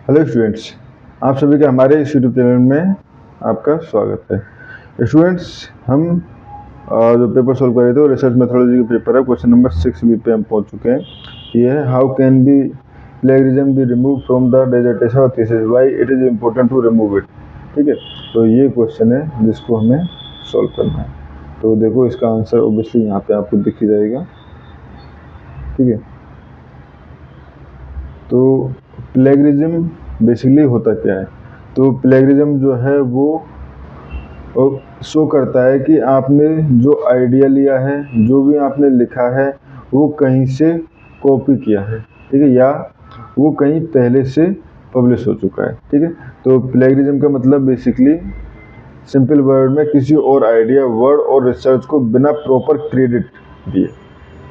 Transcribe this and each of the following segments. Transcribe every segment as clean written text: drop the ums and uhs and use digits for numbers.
Hello students, आप सभी का हमारे इस यूट्यूब चैनल में आपका स्वागत है। स्टूडेंट्स, हम जो पेपर सॉल्व कर रहे थे वो रिसर्च मेथोडोलॉजी का पेपर है। क्वेश्चन नंबर 6 बी पे हम पहुंच चुके हैं। ये है how can be plagiarism be remove from the dissertation of thesis, why it is important to remove it. ठीक है, तो ये क्वेश्चन है जिसको हमें सॉल्व करना है। तो देखो, इसका आंसर ऑब्वियसली यहाँ पे आपको दिख ही जाएगा। ठीक है, तो प्लेगरिज्म बेसिकली होता क्या है? तो प्लेगरिज्म जो है वो शो करता है कि आपने जो आइडिया लिया है, जो भी आपने लिखा है, वो कहीं से कॉपी किया है। ठीक है, या वो कहीं पहले से पब्लिश हो चुका है। ठीक है, तो प्लेगरिज्म का मतलब बेसिकली सिंपल वर्ड में किसी और आइडिया, वर्ड और रिसर्च को बिना प्रॉपर क्रेडिट दिए,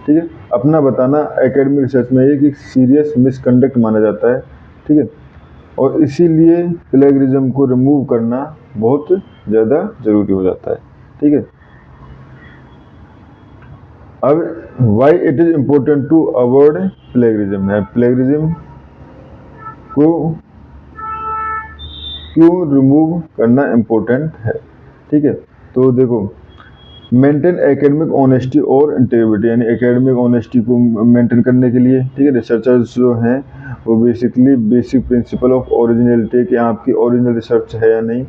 ठीक है, अपना बताना एकेडमिक रिसर्च में एक सीरियस मिसकंडक्ट माना जाता है। ठीक है, और इसीलिए प्लेगरिज्म को रिमूव करना बहुत ज़्यादा ज़रूरी हो जाता है। ठीक है, अब why it is important to avoid plagiarism है। प्लेगरिज्म को क्यों रिमूव करना इम्पोर्टेंट है? ठीक है, तो देखो, मेंटेन एकेडमिक ऑनेस्टी और इंटीग्रिटी, यानी एकेडमिक ऑनेस्टी को मेंटेन करने के लिए, ठीक है, रिसर्चर्स जो हैं वो basically basic principle of originality कि आपकी ओरिजिनल रिसर्च है या नहीं।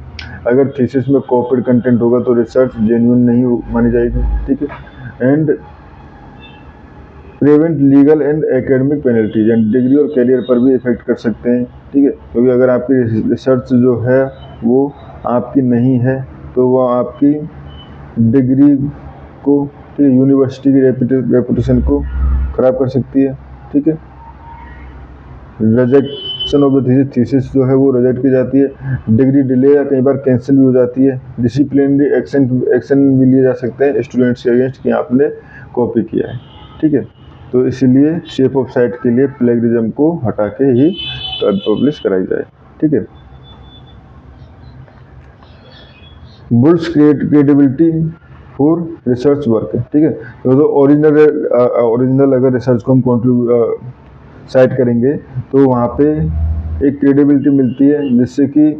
अगर थीसिस में कॉपीड कंटेंट होगा तो रिसर्च जेन्युइन नहीं मानी जाएगी। ठीक है, and prevent legal and academic penalties, and degree और करियर पर भी इफेक्ट कर सकते हैं। ठीक है, क्योंकि अगर आपकी रिसर्च जो है वो आपकी नहीं है तो वह आपकी डिग्री को, ठीक है, यूनिवर्सिटी की रेपुटेशन को खराब कर सकती है। ठीक है, रिजेक्शन ऑफ द थीसिस जो है वो रिजेक्ट की जाती है, डिग्री डिले या कई बार कैंसिल भी हो जाती है, डिसिप्लिनरी एक्शन भी लिए जा सकते हैं स्टूडेंट्स के अगेंस्ट कि आपने कॉपी किया है। ठीक है, तो इसीलिए सेफ ऑफ साइट के लिए प्लेगरिज्म को हटा के ही पब्लिश कराई जाए। ठीक है, bulls credibility for research work. ठीक है, तो ओरिजिनल अगर रिसर्च को हम साइट करेंगे तो वहाँ पे एक क्रेडिबिलिटी मिलती है, जिससे कि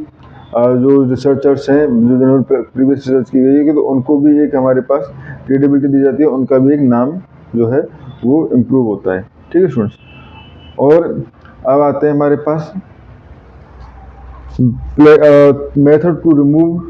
जो रिसर्चर्स हैं, जो जिन्होंने प्रीवियस रिसर्च की गई है, तो उनको भी एक हमारे पास क्रेडिबिलिटी दी जाती है, उनका भी एक नाम जो है वो इम्प्रूव होता है। ठीक है स्टूडेंट्स, और अब आते हैं हमारे पास method to remove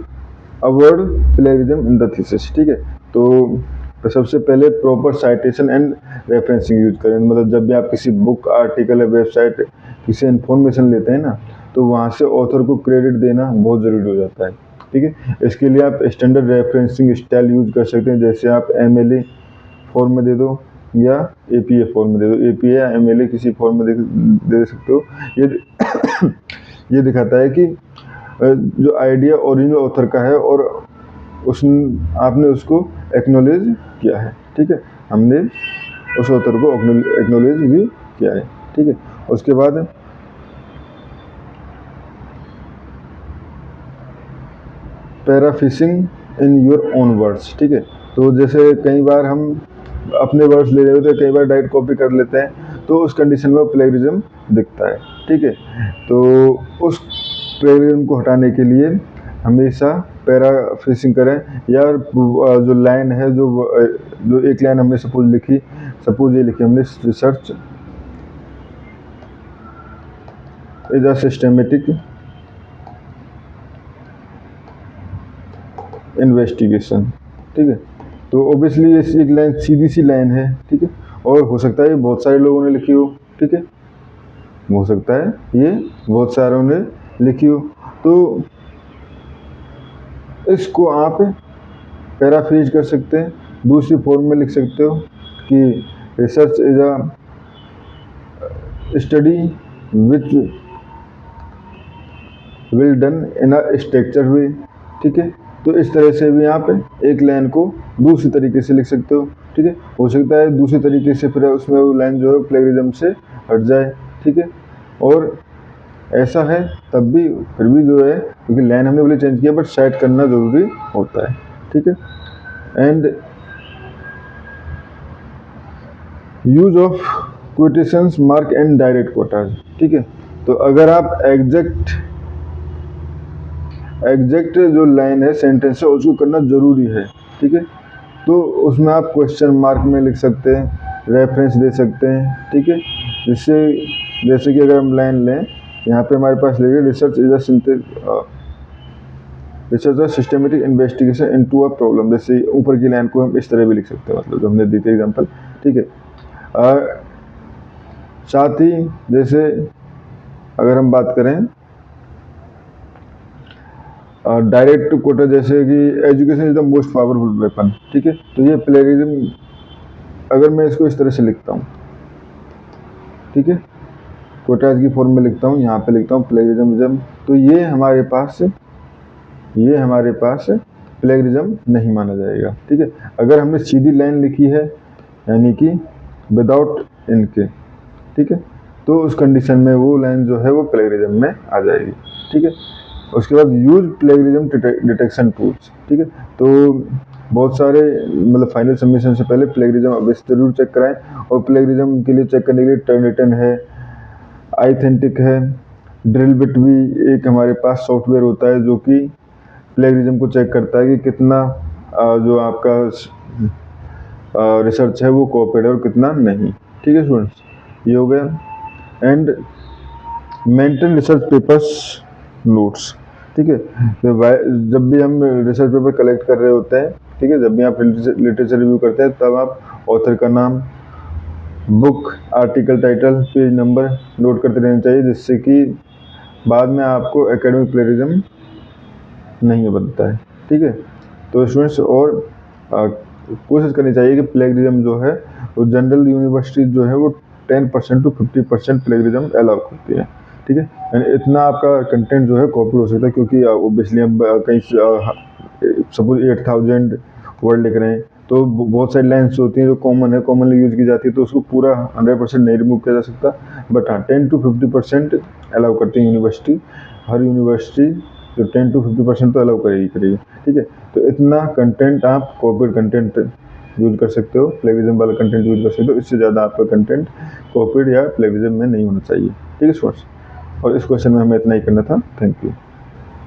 avoid plagiarism in the thesis. ठीक है, तो सबसे पहले proper citation and referencing use करें। मतलब जब भी आप किसी बुक, आर्टिकल या वेबसाइट किसी इन्फॉर्मेशन लेते हैं ना, तो वहाँ से ऑथर को क्रेडिट देना बहुत ज़रूरी हो जाता है। ठीक है, इसके लिए आप स्टैंडर्ड रेफरेंसिंग स्टाइल यूज कर सकते हैं, जैसे आप MLA फॉर्म में दे दो या APA फॉर्म में दे दो। APA या MLA किसी फॉर्म में दे सकते हो। ये दिखाता है कि जो आइडिया ओरिजिनल ऑथर का है और आपने उसको एक्नॉलेज किया है। ठीक है, हमने उस ऑथर को एक्नॉलेज भी किया है। ठीक है, उसके बाद paraphrasing in your own words. ठीक है, तो जैसे कई बार हम अपने वर्ड्स ले रहे होते हैं, कई बार डायरेक्ट कॉपी कर लेते हैं, तो उस कंडीशन में प्लेगरिज्म दिखता है। ठीक है, तो उस प्लेगरिज्म को हटाने के लिए हमेशा पैराफ्रेजिंग करें, या जो लाइन है, जो एक लाइन हमने सपोज ये लिखी हमने, research is a systematic investigation. ठीक है, तो ऑब्वियसली ये एक लाइन, सीधी सी लाइन है। ठीक है, और हो सकता है ये बहुत सारे लोगों ने लिखी हो। ठीक है, हो सकता है ये बहुत सारों ने लिखी हो, तो इसको आप पैराफ्रेज कर सकते हैं, दूसरी फॉर्म में लिख सकते हो कि research is a study which will done in a structure way. ठीक है, तो इस तरह से भी आप एक लाइन को दूसरी तरीके से लिख सकते हो। ठीक है, हो सकता है दूसरी तरीके से फिर उसमें वो लाइन जो है प्लेगरिज्म से हट जाए। ठीक है, और ऐसा है तब भी फिर भी जो है, क्योंकि लाइन हमने बोले चेंज किया, बट साइट करना ज़रूरी होता है। ठीक है, and use of quotations mark and direct Kota's. ठीक है, तो अगर आप एग्जैक्ट जो लाइन है सेंटेंस है उसको करना ज़रूरी है, ठीक है। तो उसमें आप क्वेश्चन मार्क में लिख सकते हैं, रेफरेंस दे सकते हैं, ठीक है। जिससे जैसे कि अगर हम लाइन लें, यहाँ पे हमारे पास लिखे research a systematic investigation into a problem. जैसे ऊपर की लाइन को हम इस तरह भी लिख सकते हैं, मतलब जो हमने दी थी एग्जाम्पल, ठीक है। साथ ही जैसे अगर हम बात करें डायरेक्ट कोटा, जैसे कि education is the most powerful weapon, ठीक है। तो ये प्लेगरिज्म, अगर मैं इसको इस तरह से लिखता हूँ, ठीक है, कोटाज की फॉर्म में लिखता हूँ, यहाँ पे लिखता हूँ प्लेगरिज्म, तो ये हमारे पास प्लेगरिज्म नहीं माना जाएगा, ठीक है। अगर हमने सीधी लाइन लिखी है यानी कि विदाउट इनके, ठीक है, तो उस कंडीशन में वो लाइन जो है वो प्लेगरिज्म में आ जाएगी, ठीक है। उसके बाद यूज प्लेगरिज्म डिटेक्शन टूल्स, ठीक है। तो बहुत सारे मतलब फाइनल सबमिशन से पहले प्लेगरिज्म अवश्य जरूर चेक कराएं, और प्लेगरिज्म के लिए चेक करने के लिए टर्निटन है, आइथेंटिक है, ड्रिल बिट भी एक हमारे पास सॉफ्टवेयर होता है जो कि प्लेगरिज्म को चेक करता है कि कितना जो आपका रिसर्च है वो कोऑपरेट है और कितना नहीं, ठीक है स्टूडेंट्स, ये हो गया। And maintain research papers notes, ठीक है। जब भी हम रिसर्च पेपर कलेक्ट कर रहे होते हैं, ठीक है, जब भी आप लिटरेचर रिव्यू करते हैं तब आप ऑथर का नाम, book, article title, page number note करते रहना चाहिए, जिससे कि बाद में आपको एकेडमिक प्लेगरिज्म नहीं बनता है, ठीक है। तो स्टूडेंट्स और कोशिश करनी चाहिए कि प्लेगरिज्म जो है वो जनरल यूनिवर्सिटी जो है वो 10% to 50% प्लेगरिज्म अलाउ करती है, ठीक है। यानी इतना आपका कंटेंट जो है कॉपी हो सकता है, क्योंकि ओबियसली हम कहीं सपोज 8000 वर्ड लिख रहे हैं तो बहुत सारी लाइन्स होती हैं जो कॉमन है, कॉमनली यूज की जाती है, तो उसको पूरा 100% नहीं रिमूव किया जा सकता, बट हाँ 10 to 50% अलाउ करती है यूनिवर्सिटी। हर यूनिवर्सिटी जो 10 to 50% तो अलाउ करेगी, ठीक है। तो इतना कंटेंट आप कॉपीड कंटेंट यूज कर सकते हो, प्लेगरिज्म वाला कंटेंट यूज कर सकते हो, इससे ज़्यादा आपका कंटेंट कॉपीड या प्लेगरिज्म में नहीं होना चाहिए, ठीक है स्टूडेंट्स। और इस क्वेश्चन में हमें इतना ही करना था। Thank you.